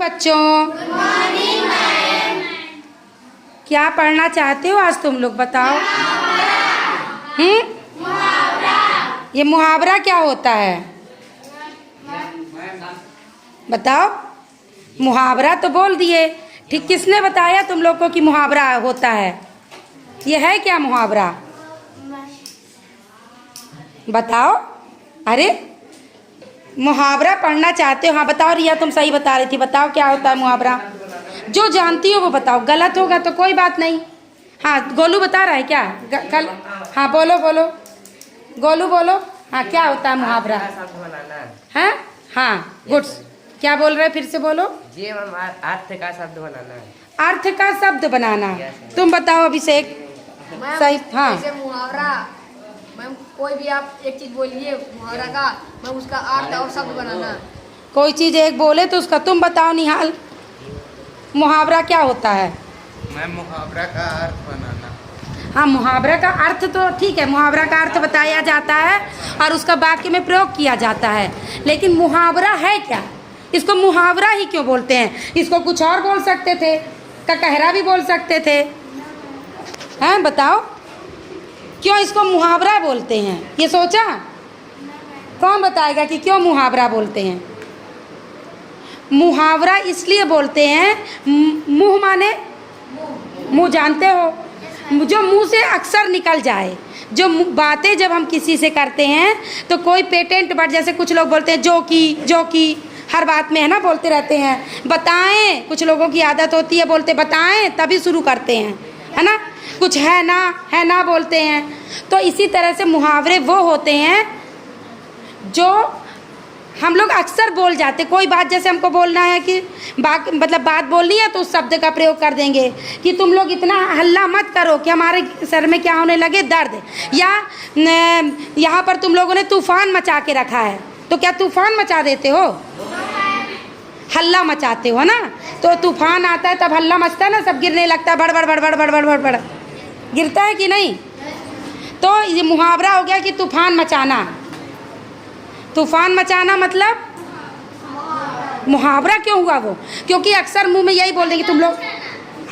बच्चों। Good morning ma'am. क्या पढ़ना चाहते हो आज तुम लोग बताओ? मुहावरा। ये मुहावरा क्या होता है बताओ? मुहावरा तो बोल दिए, ठीक। किसने बताया तुम लोग को कि मुहावरा होता है? ये है क्या मुहावरा? बताओ। अरे मुहावरा पढ़ना चाहते हो? हाँ बताओ रिया, तुम सही बता रही थी। बताओ क्या होता है मुहावरा? जो जानती हो वो बताओ, गलत होगा तो कोई बात नहीं। हाँ गोलू बता रहा है क्या कल? हाँ बोलो बोलो, गोलू बोलो। हाँ क्या होता है मुहावरा? है हाँ गुड। क्या बोल रहे फिर से बोलो। अर्थ का शब्द बनाना। अर्थ का शब्द बनाना। तुम बताओ अभिषेक। सही। हाँ मुहावरा मैम, कोई भी आप एक चीज बोलिए मुहावरा का, मैम उसका अर्थ और शब्द बनाना। कोई चीज एक बोले तो उसका तुम बताओ निहाल, मुहावरा क्या होता है? मैम मुहावरा का अर्थ बनाना। हाँ मुहावरा का अर्थ तो ठीक है, मुहावरा का अर्थ बताया जाता है और उसका वाक्य में प्रयोग किया जाता है, लेकिन मुहावरा है क्या? इसको मुहावरा ही क्यों बोलते हैं? इसको कुछ और बोल सकते थे, ककहरा भी बोल सकते थे। हैं बताओ क्यों इसको मुहावरा बोलते हैं? ये सोचा? कौन बताएगा कि क्यों मुहावरा बोलते हैं? मुहावरा इसलिए बोलते हैं, मुंह माने मुंह जानते हो, जो मुंह से अक्सर निकल जाए, जो बातें जब हम किसी से करते हैं तो कोई पेटेंट वर्ड, जैसे कुछ लोग बोलते हैं जो कि हर बात में है ना, बोलते रहते हैं। बताएं, कुछ लोगों की आदत होती है बोलते बताएं तभी शुरू करते हैं, है ना। कुछ है ना बोलते हैं। तो इसी तरह से मुहावरे वो होते हैं जो हम लोग अक्सर बोल जाते। कोई बात जैसे हमको बोलना है कि बात बोलनी है तो उस शब्द का प्रयोग कर देंगे कि तुम लोग इतना हल्ला मत करो कि हमारे सर में क्या होने लगे, दर्द। या यहाँ पर तुम लोगों ने तूफान मचा के रखा है, तो क्या तूफान मचा देते हो? हल्ला मचाते हो ना। तो तूफान आता है तब हल्ला मचता है ना, सब गिरने लगता है, बड़ बड़ बड़ बड़ बड़ बड़ बड़ बड़ गिरता है कि नहीं? तो ये मुहावरा हो गया कि तूफान मचाना। तूफान मचाना मतलब मुहावरा क्यों हुआ वो? क्योंकि अक्सर मुंह में यही बोल देंगे तुम लोग।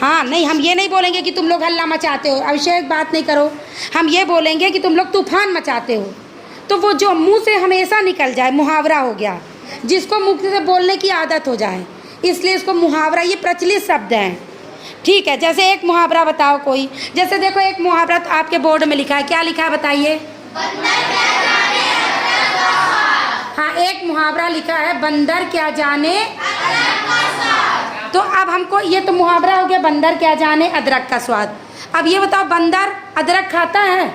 हाँ नहीं, हम ये नहीं बोलेंगे कि तुम लोग हल्ला मचाते हो, अभिषेक बात नहीं करो। हम ये बोलेंगे कि तुम लोग तूफान मचाते हो। तो वो जो मुंह से हमेशा निकल जाए मुहावरा हो गया, जिसको मुंह से बोलने की आदत हो जाए, इसलिए इसको मुहावरा, ये प्रचलित शब्द हैं। ठीक है, जैसे एक मुहावरा बताओ कोई। जैसे देखो एक मुहावरा तो आपके बोर्ड में लिखा है, क्या लिखा है बताइए? हाँ एक मुहावरा लिखा है, बंदर क्या जाने। तो अब हमको, ये तो मुहावरा हो गया बंदर क्या जाने अदरक का स्वाद। अब ये बताओ बंदर अदरक खाता है?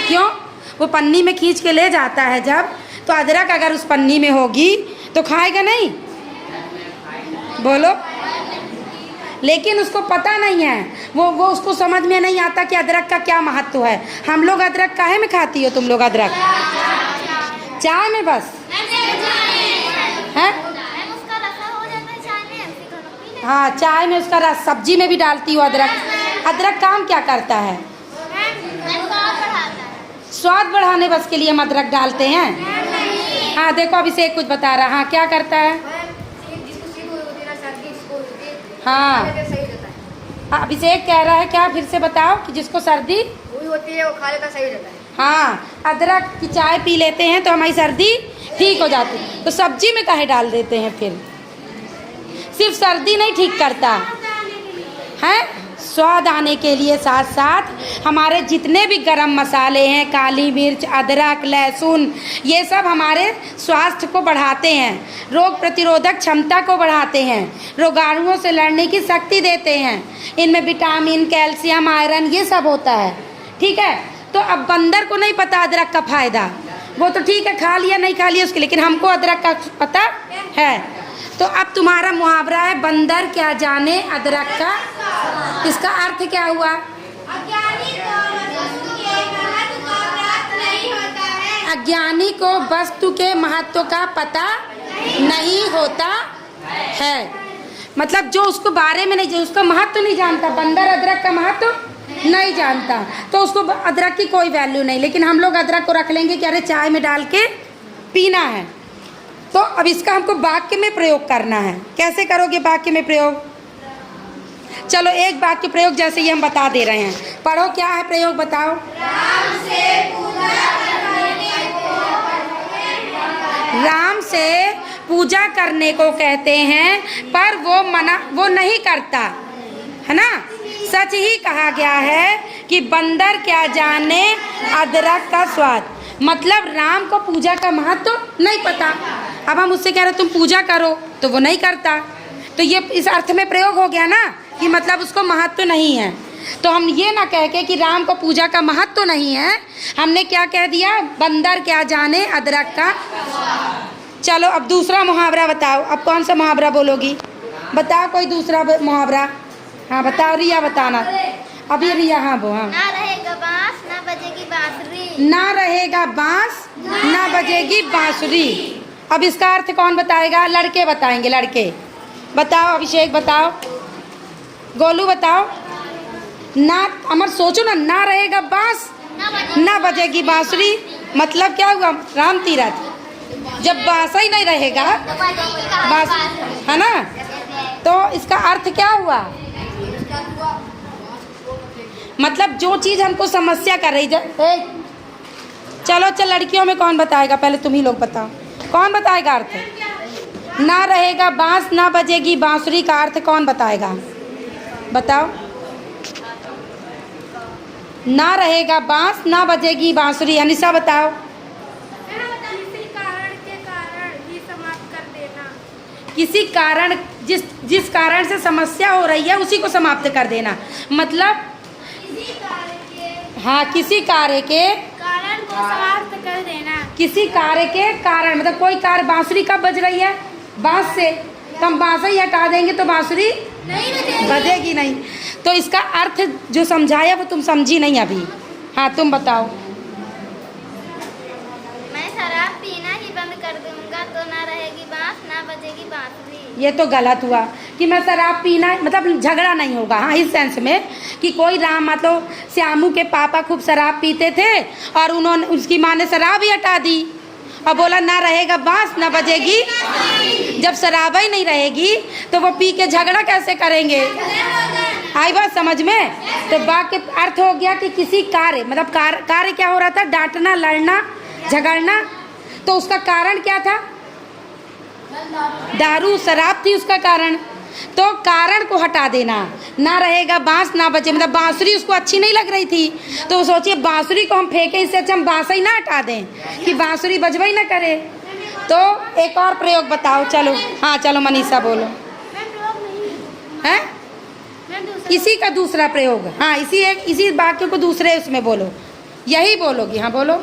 क्यों? वो पन्नी में खींच के ले जाता है जब, तो अदरक अगर उस पन्नी में होगी तो खाएगा नहीं? बोलो। लेकिन उसको पता नहीं है, वो उसको समझ में नहीं आता कि अदरक का क्या महत्व है। हम लोग अदरक काहे में खाती हो तुम लोग अदरक? चाय में बस है? हाँ चाय में उसका रस, सब्जी में भी डालती हो अदरक। अदरक काम क्या करता है? स्वाद बढ़ाने बस के लिए हम अदरक डालते हैं। हाँ देखो अभिषेक कुछ बता रहा। हाँ क्या करता है? हाँ अभिषेक कह रहा है क्या, फिर से बताओ? कि जिसको सर्दी हुई होती है वो खा लेता, सही हो जाता है। हाँ अदरक की चाय पी लेते हैं तो हमारी सर्दी ठीक हो जाती है। तो सब्जी में काहे डाल देते हैं फिर? सिर्फ सर्दी नहीं ठीक करता है, स्वाद आने के लिए साथ साथ हमारे जितने भी गरम मसाले हैं, काली मिर्च, अदरक, लहसुन, ये सब हमारे स्वास्थ्य को बढ़ाते हैं, रोग प्रतिरोधक क्षमता को बढ़ाते हैं, रोगाणुओं से लड़ने की शक्ति देते हैं। इनमें विटामिन, कैल्शियम, आयरन ये सब होता है। ठीक है, तो अब बंदर को नहीं पता अदरक का फायदा, वो तो ठीक है खा लिया नहीं खा लिया उसके, लेकिन हमको अदरक का पता है। तो अब तुम्हारा मुहावरा है बंदर क्या जाने अदरक का, इसका अर्थ क्या हुआ? अज्ञानी को वस्तु के महत्व का पता नहीं होता है। मतलब जो उसको बारे में नहीं, जो उसका महत्व नहीं जानता, बंदर अदरक का महत्व नहीं जानता, तो उसको अदरक की कोई वैल्यू नहीं। लेकिन हम लोग अदरक को रख लेंगे कि अरे चाय में डाल के पीना है, तो अब इसका हमको वाक्य में प्रयोग करना है। कैसे करोगे वाक्य में प्रयोग? चलो एक वाक्य प्रयोग जैसे ये हम बता दे रहे हैं। पढ़ो, क्या है प्रयोग बताओ। राम से पूजा करने को कहते हैं, पर वो नहीं करता, है ना। सच ही कहा गया है कि बंदर क्या जाने अदरक का स्वाद। मतलब राम को पूजा का महत्व तो नहीं पता। अब हम उससे कह रहे तुम पूजा करो, तो वो नहीं करता। तो ये इस अर्थ में प्रयोग हो गया ना कि मतलब उसको महत्व नहीं है। तो हम ये ना कह के कि राम को पूजा का महत्व नहीं है, हमने क्या कह दिया, बंदर क्या जाने अदरक का। चलो अब दूसरा मुहावरा बताओ। अब कौन सा मुहावरा बोलोगी? बताओ कोई दूसरा मुहावरा। हाँ बताओ, रिया बताना। अभी रिया, हाँ वो, हाँ। ना रहेगा बांस ना बजेगी बांसुरी। ना रहेगा बांस ना बजेगी बांसुरी। अब इसका अर्थ कौन बताएगा? लड़के बताएंगे, लड़के बताओ। अभिषेक बताओ, गोलू बताओ। ना अमर सोचो ना रहेगा बांस ना बजेगी बांसुरी, मतलब क्या हुआ? राम तीरथ। जब बांसा ही नहीं रहेगा बांस, है ना, तो इसका अर्थ क्या हुआ? मतलब जो चीज़ हमको समस्या कर रही है। चलो लड़कियों में कौन बताएगा? पहले तुम ही लोग बताओ, कौन बताएगा अर्थ? ना रहेगा बांस ना बजेगी बांसुरी का अर्थ कौन बताएगा? बताओ। ना रहेगा बांस ना बजेगी बांसुरी, अनिशा बताओ। किसी कारण, जिस कारण से समस्या हो रही है उसी को समाप्त कर देना। मतलब हाँ, किसी कार्य के कारण को समाप्त कर देना। किसी कार्य के कारण, मतलब कोई कार्य, बांसुरी कब बज रही है? बांस से। तो हम बांस ही हटा देंगे तो बांसुरी नहीं बजेगी नहीं। तो इसका अर्थ जो समझाया वो तुम समझी नहीं अभी। हाँ तुम बताओ। मैं शराब पीना ही बंद कर दूंगा तो ना रहेगी बांस ना बजेगी बांसुरी। ये तो गलत हुआ कि मैं शराब पीना, मतलब झगड़ा नहीं होगा। हाँ, इस सेंस में कि कोई राम, मतलब श्यामू के पापा खूब शराब पीते थे और उन्होंने, उसकी माँ ने शराब ही हटा दी और बोला ना रहेगा बांस ना बजेगी। जब शराब ही नहीं रहेगी तो वो पी के झगड़ा कैसे करेंगे? आई बात समझ में? तो वाक्य अर्थ हो गया कि किसी कार्य, मतलब कार्य क्या हो रहा था? डांटना, लड़ना, झगड़ना। तो उसका कारण क्या था? दारू, शराब थी उसका कारण। तो कारण को हटा देना। ना रहेगा बांस ना बजे, मतलब बांसुरी उसको अच्छी नहीं लग रही थी, तो सोचिए बांसुरी को हम फेंके, इससे अच्छा हम बांस ही ना हटा दें कि बांसुरी बजवा ही ना करे। तो एक और प्रयोग बताओ। चलो हाँ, चलो मनीषा बोलो। हैं? इसी का दूसरा प्रयोग। हाँ, इसी वाक्य को दूसरे उसमें बोलो, यही बोलोगी। हाँ बोलो।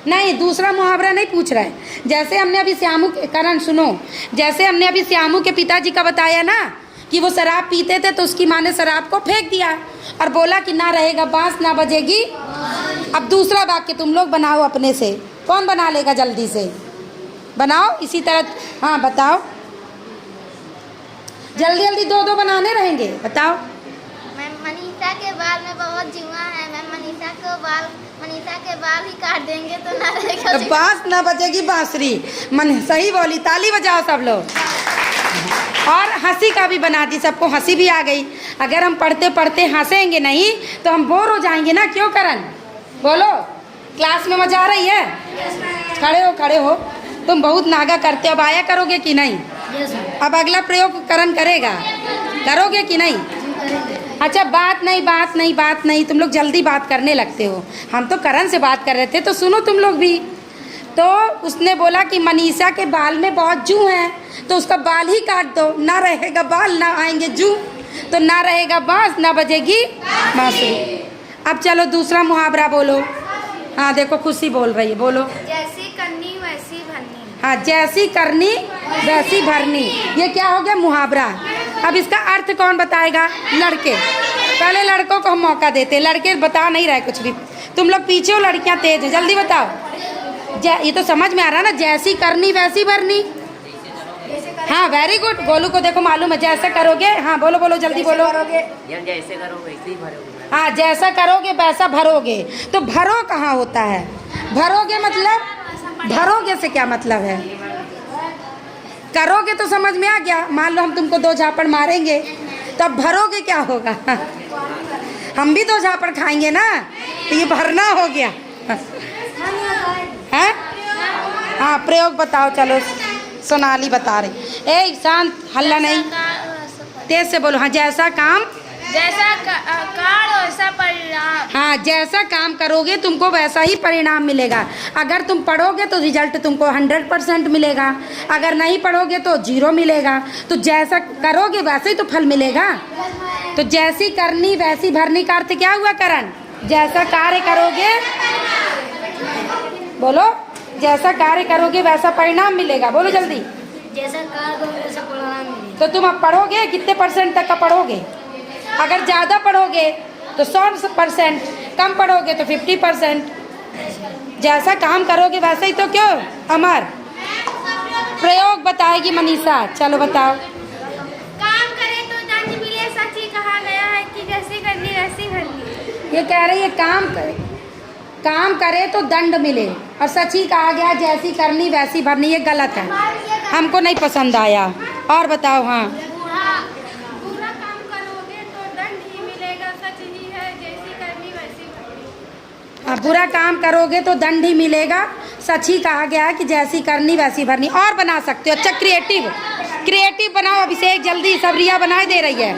नहीं, दूसरा मुहावरा नहीं पूछ रहा है। जैसे हमने अभी श्यामू के, करण सुनो, जैसे हमने अभी श्यामू के पिताजी का बताया ना कि वो शराब पीते थे तो उसकी माँ ने शराब को फेंक दिया और बोला कि ना रहेगा बांस ना बजेगी। अब दूसरा वाक्य तुम लोग बनाओ अपने से। कौन बना लेगा? जल्दी से बनाओ इसी तरह। हाँ बताओ, जल्दी जल्दी दो बनाने रहेंगे। बताओ। मैं मनीषा के बाल में बहुत जुआ है, मैं मनीषा के बाल ही काट देंगे तो ना रहेगा तो बांस ना बजेगी बांसुरी। मन सही बोली, ताली बजाओ सब लोग। और हंसी का भी बना दी, सबको हंसी भी आ गई। अगर हम पढ़ते पढ़ते हंसेंगे नहीं तो हम बोर हो जाएंगे ना। क्यों करण? बोलो, क्लास में मजा आ रही है? खड़े हो। तुम बहुत नागा करते हो। अब आया करोगे कि नहीं? अब अगला प्रयोग करण करेगा, करोगे कि नहीं? अच्छा, बात नहीं, तुम लोग जल्दी बात करने लगते हो। हम तो करण से बात कर रहे थे, तो सुनो तुम लोग भी। तो उसने बोला कि मनीषा के बाल में बहुत जू हैं, तो उसका बाल ही काट दो। ना रहेगा बाल ना आएंगे जू, तो ना रहेगा बांस ना बजेगी बांसुरी। अब चलो दूसरा मुहावरा बोलो। हाँ देखो, खुशी बोल रही है, बोलो। जैसी करनी वैसी भरनी। हाँ, जैसी करनी वैसी भरनी। ये क्या हो गया? मुहावरा। अब इसका अर्थ कौन बताएगा? लड़के। पहले लड़कों को हम मौका देते, लड़के बता नहीं रहे कुछ भी। तुम लोग पीछे हो, लड़कियां तेज हो, जल्दी बताओ। ये तो समझ में आ रहा ना, जैसी करनी वैसी भरनी। हाँ वेरी गुड। गोलू को देखो मालूम है, जैसा करोगे। हाँ बोलो जल्दी बोलो। जैसे करो वैसे ही भरोगे। हाँ, जैसा करोगे वैसा भरोगे। तो भरो कहाँ होता है? भरोगे मतलब, भरोगे से क्या मतलब है? करोगे तो समझ में आ गया। मान लो हम तुमको 2 झापड़ मारेंगे तब भरोगे क्या होगा? हम भी 2 झापड़ खाएंगे ना, तो ये भरना हो गया। हैं? हाँ प्रयोग बताओ, चलो सोनाली बता रही। ए शांत, हल्ला नहीं, तेज से बोलो। हाँ जैसा काम वैसा परिणाम। हाँ जैसा काम करोगे तुमको वैसा ही परिणाम मिलेगा। अगर तुम पढ़ोगे तो रिजल्ट तुमको 100% मिलेगा, अगर नहीं पढ़ोगे तो 0 मिलेगा। तो जैसा करोगे वैसे ही तो फल मिलेगा। तो जैसी करनी वैसी भरनी का अर्थ क्या हुआ करण? जैसा कार्य करोगे, बोलो, जैसा कार्य करोगे वैसा परिणाम मिलेगा। बोलो जल्दी। जैसा कार्य करोगे वैसा परिणाम मिलेगा। तो तुम अब पढ़ोगे कितने % तक का पढ़ोगे? अगर ज़्यादा पढ़ोगे तो 100%, कम पढ़ोगे तो 50%। जैसा काम करोगे वैसे ही तो क्यों अमर? प्रयोग बताएगी मनीषा, चलो बताओ। काम करे तो दंड मिले, सच ही कहा गया है कि जैसी करनी वैसी भरनी। ये कह रही है काम करे तो दंड मिले, और सच ही कहा गया जैसी करनी वैसी भरनी। ये गलत है, हमको नहीं पसंद आया। और बताओ। हाँ बुरा काम करोगे तो दंड ही मिलेगा, सच ही है जैसी करनी वैसी भरनी। हाँ बुरा काम करोगे तो दंड ही मिलेगा, सच ही कहा गया है कि जैसी करनी वैसी भरनी। और बना सकते हो। अच्छा क्रिएटिव बनाओ अभिषेक, जल्दी। सब रिया बनाए दे रही है।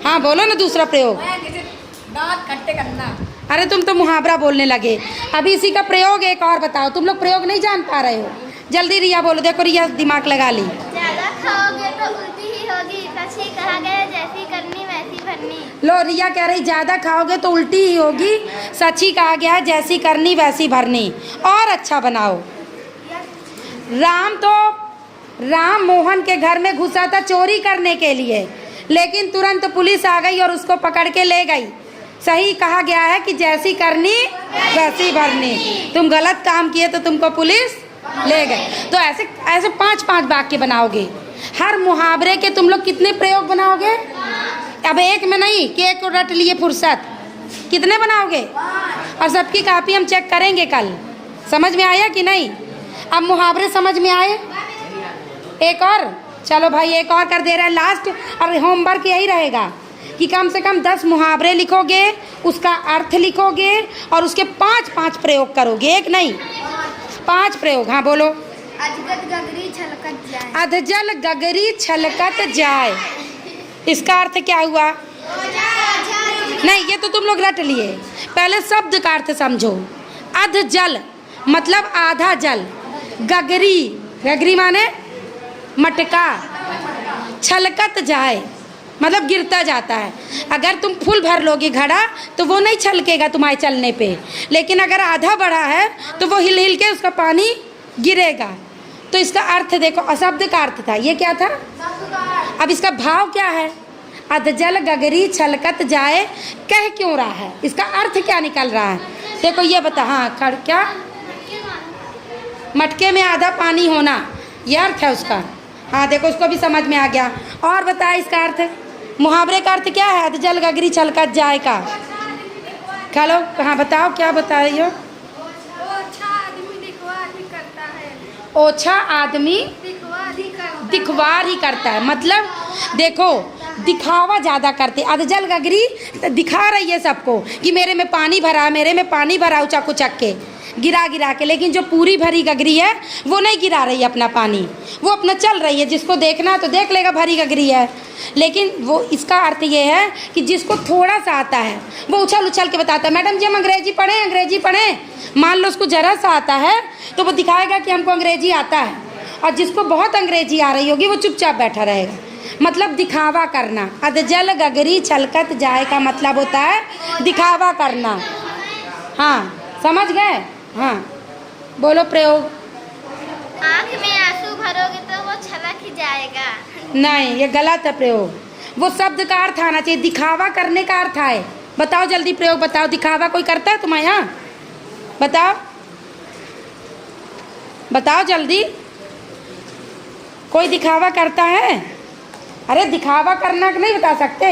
हाँ बोलो ना दूसरा प्रयोग। दांत खट्टे करना। अरे तुम तो मुहावरा बोलने लगे। अभी इसी का प्रयोग एक और बताओ। तुम लोग प्रयोग नहीं जान पा रहे हो, जल्दी रिया बोलो। देखो रिया दिमाग लगा ली। ज्यादा खाओगे तो उल्टी ही होगी, सच ही कहा गया है जैसी करनी वैसी भरनी। लो रिया कह रही ज़्यादा खाओगे तो उल्टी ही होगी, सच ही कहा गया है जैसी करनी वैसी भरनी। और अच्छा बनाओ। राम मोहन के घर में घुसा था चोरी करने के लिए, लेकिन तुरंत पुलिस आ गई और उसको पकड़ के ले गई। सही कहा गया है कि जैसी करनी वैसी भरनी। तुम गलत काम किए तो तुमको पुलिस ले गए। तो ऐसे 5-5 वाक्य बनाओगे। हर मुहावरे के तुम लोग कितने प्रयोग बनाओगे? अब एक में नहीं कि एक को रट लिए फुर्सत, कितने बनाओगे? और सबकी कॉपी हम चेक करेंगे कल। समझ में आया कि नहीं? अब मुहावरे समझ में आए? एक और, चलो भाई एक और कर दे रहे हैं लास्ट। और होमवर्क यही रहेगा कि कम से कम 10 मुहावरे लिखोगे, उसका अर्थ लिखोगे और उसके 5-5 प्रयोग करोगे। एक नहीं, 5 प्रयोग। हाँ बोलो। अधजल गगरी छलकत जाए। अधजल गगरी छलकत जाए, इसका अर्थ क्या हुआ? नहीं, ये तो तुम लोग रट लिए। पहले शब्द का अर्थ समझो। अधजल मतलब आधा जल, गगरी माने मटका, छलकत जाए मतलब गिरता जाता है। अगर तुम फुल भर लोगे घड़ा तो वो नहीं छलकेगा तुम्हारे चलने पे, लेकिन अगर आधा बढ़ा है तो वो हिल हिल के उसका पानी गिरेगा। तो इसका अर्थ देखो, शब्द का अर्थ था, ये क्या था? अब इसका भाव क्या है? अधजल गगरी छलकत जाए कह क्यों रहा है? इसका अर्थ क्या निकल रहा है? देखो ये बता। हाँ क्या? मटके में आधा पानी होना, ये अर्थ है उसका। हाँ देखो उसको भी समझ में आ गया। और बताए इसका अर्थ, मुहावरे का अर्थ क्या है? अधजल गगरी छलकत जाए का। चलो हाँ बताओ, क्या बता रही हो? ओछा आदमी दिखवार ही करता है। ओछा आदमी दिखवार ही करता है, मतलब देखो दिखावा ज़्यादा करते। अधजल गगरी दिखा रही है सबको कि मेरे में पानी भरा, मेरे में पानी भरा, उचक उचक के गिरा के, लेकिन जो पूरी भरी गगरी है वो नहीं गिरा रही है अपना पानी, वो अपना चल रही है। जिसको देखना तो देख लेगा भरी गगरी है, लेकिन वो इसका अर्थ ये है कि जिसको थोड़ा सा आता है वो उछल उछल के बताता है, मैडम जी हम अंग्रेजी पढ़ें। मान लो उसको ज़रा सा आता है तो वो दिखाएगा कि हमको अंग्रेजी आता है, और जिसको बहुत अंग्रेजी आ रही होगी वो चुपचाप बैठा रहेगा। मतलब दिखावा करना। अधजल गगरी छलकत जाए का मतलब होता है दिखावा करना। हाँ समझ गए? हाँ बोलो प्रयोग। आँख में आंसू भरोगे तो वो छलक ही जाएगा। नहीं, ये गलत है प्रयोग। वो शब्द का अर्थ आना चाहिए, दिखावा करने का अर्थ आए। बताओ जल्दी प्रयोग बताओ। दिखावा कोई करता है तुम्हारे यहाँ? बताओ जल्दी। कोई दिखावा करता है? अरे दिखावा करना नहीं बता सकते?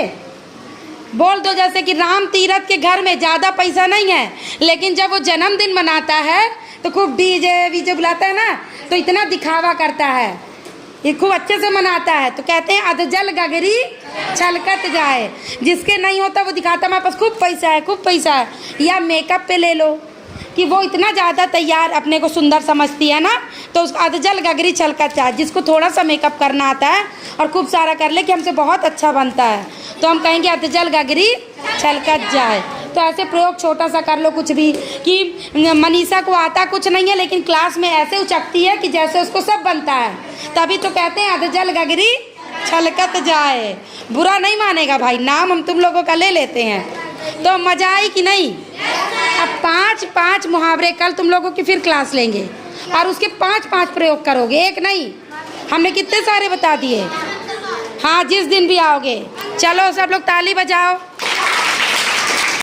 बोल दो जैसे कि राम तीरथ के घर में ज़्यादा पैसा नहीं है, लेकिन जब वो जन्मदिन मनाता है तो खूब डीजे वीजे बुलाता है ना, तो इतना दिखावा करता है। ये खूब अच्छे से मनाता है। तो कहते हैं अधजल गगरी छलकत जाए, जिसके नहीं होता वो दिखाता हमारे पास खूब पैसा है, खूब पैसा है। या मेकअप पे ले लो कि वो इतना ज़्यादा तैयार अपने को सुंदर समझती है ना, तो उसको अधजल गगरी छलकत जाए। जिसको थोड़ा सा मेकअप करना आता है और खूब सारा कर ले कि हमसे बहुत अच्छा बनता है, तो हम कहेंगे अधजल गगरी छलकत जाए। तो ऐसे प्रयोग छोटा सा कर लो कुछ भी, कि मनीषा को आता कुछ नहीं है लेकिन क्लास में ऐसे उचकती है कि जैसे उसको सब बनता है, तभी तो कहते हैं अधजल गगरी छलकत जाए। बुरा नहीं मानेगा भाई, नाम हम तुम लोगों का ले लेते हैं। तो मजा आई कि नहीं? अब 5-5 मुहावरे कल तुम लोगों की फिर क्लास लेंगे और उसके 5-5 प्रयोग करोगे, एक नहीं। हमने कितने सारे बता दिए। हाँ, जिस दिन भी आओगे। चलो सब लोग ताली बजाओ।